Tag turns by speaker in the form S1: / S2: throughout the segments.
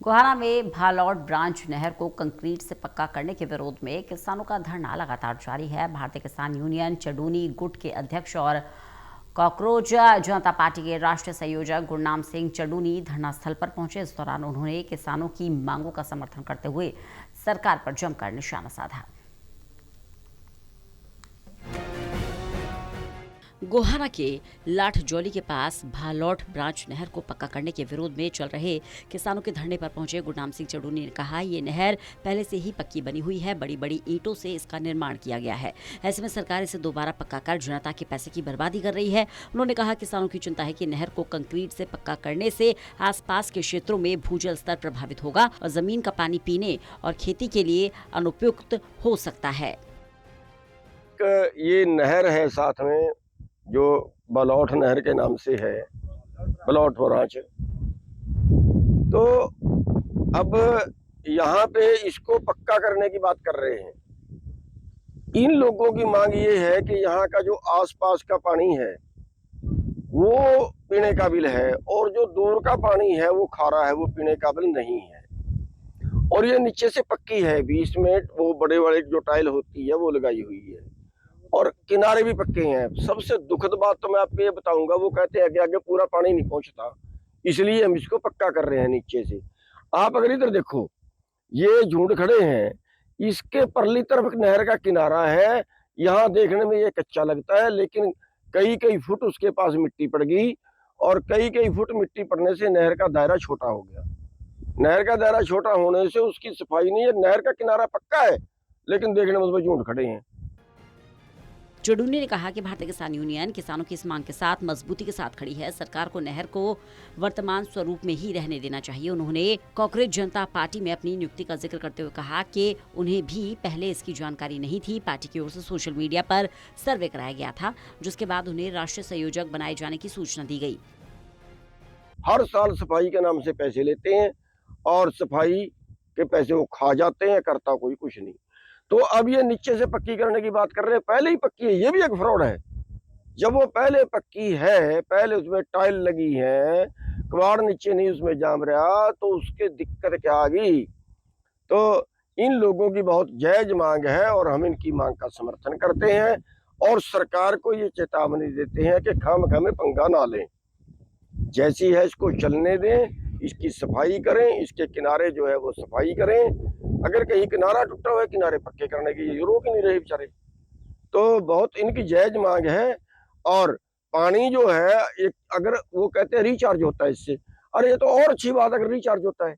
S1: गोहाना में भालौट ब्रांच नहर को कंक्रीट से पक्का करने के विरोध में किसानों का धरना लगातार जारी है। भारतीय किसान यूनियन चडूनी गुट के अध्यक्ष और कॉकरोच जनता पार्टी के राष्ट्रीय संयोजक गुरनाम सिंह चडूनी धरना स्थल पर पहुंचे। इस दौरान उन्होंने किसानों की मांगों का समर्थन करते हुए सरकार पर जमकर निशाना साधा। गोहाना के लाठजौली के पास भालौट ब्रांच नहर को पक्का करने के विरोध में चल रहे किसानों के धरने पर पहुंचे गुरनाम सिंह चडूनी ने कहा, ये नहर पहले से ही पक्की बनी हुई है, बड़ी बड़ी ईंटों से इसका निर्माण किया गया है। ऐसे में सरकार इसे दोबारा पक्का कर जनता के पैसे की बर्बादी कर रही है। उन्होंने कहा, किसानों की चिंता है कि नहर को कंक्रीट से पक्का करने से आसपास के क्षेत्रों में भूजल स्तर प्रभावित होगा और जमीन का पानी पीने और खेती के लिए अनुपयुक्त हो सकता है।
S2: ये नहर है साथ में जो बलौठ नहर के नाम से है, बलौठ ब्रांच। तो अब यहाँ पे इसको पक्का करने की बात कर रहे हैं। इन लोगों की मांग ये है कि यहाँ का जो आसपास का पानी है वो पीने काबिल है और जो दूर का पानी है वो खारा है, वो पीने काबिल नहीं है। और ये नीचे से पक्की है, बीच में वो बड़े बड़े जो टाइल होती है वो लगाई हुई है और किनारे भी पक्के हैं। सबसे दुखद बात तो मैं आपको ये बताऊंगा, वो कहते हैं कि आगे पूरा पानी नहीं पहुंचता, इसलिए हम इसको पक्का कर रहे हैं नीचे से। आप अगर इधर देखो, ये झुंड खड़े हैं, इसके परली तरफ नहर का किनारा है। यहाँ देखने में ये कच्चा लगता है, लेकिन कई कई फुट उसके पास मिट्टी पड़ गई और कई कई फुट मिट्टी पड़ने से नहर का दायरा छोटा हो गया। नहर का दायरा छोटा होने से उसकी सफाई नहीं है। नहर का किनारा पक्का है, लेकिन देखने में उसमें झुंड खड़े हैं।
S1: चडूनी ने कहा कि भारतीय किसान यूनियन किसानों की इस मांग के साथ मजबूती के साथ खड़ी है। सरकार को नहर को वर्तमान स्वरूप में ही रहने देना चाहिए। उन्होंने कांग्रेस जनता पार्टी में अपनी नियुक्ति का जिक्र करते हुए कहा कि उन्हें भी पहले इसकी जानकारी नहीं थी। पार्टी की ओर से सोशल मीडिया पर सर्वे कराया गया था, जिसके बाद उन्हें राष्ट्रीय संयोजक बनाए जाने की सूचना दी गई।
S2: हर साल सफाई के नाम से पैसे लेते हैं और सफाई के पैसे वो खा जाते हैं, करता कोई कुछ नहीं। तो अब ये नीचे से पक्की करने की बात कर रहे हैं, पहले ही पक्की है, ये भी एक फ्रॉड है। जब वो पहले पक्की है, पहले उसमें टाइल लगी है, कबाड़ नीचे नहीं उसमें जाम रहा, तो उसके दिक्कत क्या आ गई। तो इन लोगों की बहुत जायज मांग है और हम इनकी मांग का समर्थन करते हैं और सरकार को ये चेतावनी देते हैं कि खामखा में पंगा ना लें, जैसी है इसको चलने दें, इसकी सफाई करें, इसके किनारे जो है वो सफाई करें। अगर कहीं किनारा टूटा हुआ है, किनारे पक्के करने की रोक ही नहीं रही बेचारे। तो बहुत इनकी जायज मांग है। और पानी जो है, एक अगर वो कहते हैं रिचार्ज होता है इससे, अरे ये तो और अच्छी बात अगर रिचार्ज होता है।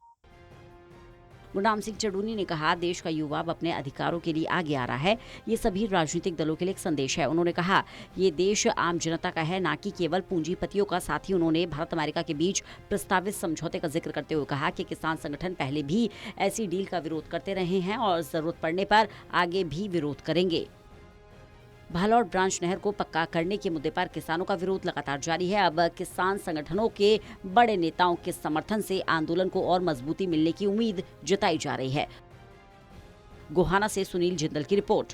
S1: गुरनाम सिंह चडूनी ने कहा, देश का युवा अब अपने अधिकारों के लिए आगे आ रहा है। ये सभी राजनीतिक दलों के लिए एक संदेश है। उन्होंने कहा, ये देश आम जनता का है, ना कि केवल पूंजीपतियों का। साथ ही उन्होंने भारत अमेरिका के बीच प्रस्तावित समझौते का जिक्र करते हुए कहा कि किसान संगठन पहले भी ऐसी डील का विरोध करते रहे हैं और जरूरत पड़ने पर आगे भी विरोध करेंगे। भालौट ब्रांच नहर को पक्का करने के मुद्दे पर किसानों का विरोध लगातार जारी है। अब किसान संगठनों के बड़े नेताओं के समर्थन से आंदोलन को और मजबूती मिलने की उम्मीद जताई जा रही है। गोहाना से सुनील जिंदल की रिपोर्ट।